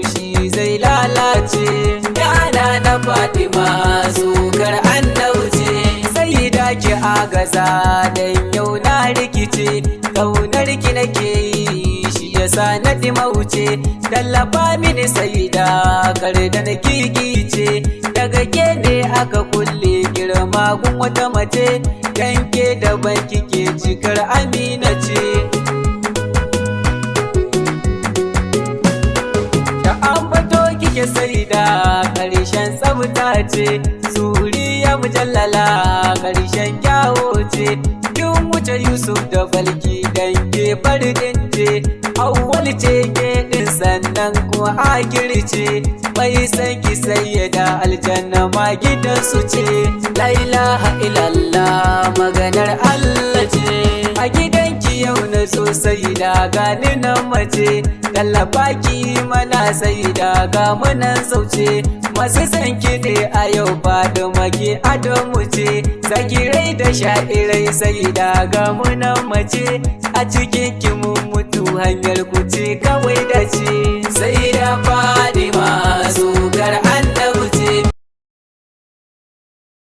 shi zai lalace. Yana na Fatima sukar annauce, sai da ki agaza dan yau na rikice. Kaunar ki nake yi shi yasa na dimauce, tallafa mini sai da kar da na gigice. Daga ke ne aka kulle girma gun wata mace, yanke daban kike cikar Amina ce. Kike sai da ƙarshen tsafta ce, suriya mujallala ƙarshen kyawo ce. Kin wuce Yusuf da Balki dan ke farin ce, Auwal ce ke din sannan kuma Akir ce. Mai san ki sayyada aljanna ma gidansu ce. La ilaha illallah maganar Allah ce. A gidanki yau na so sai da gani nan mace, tallafa ki mana sai da ga munan zauce. Masu san ki ne a yau faɗi maki Adamu ce, zakirai da sha'irai sai da ga munan mace. A cikin ki mun mutu hanyar ku ce kawai da ce, sai da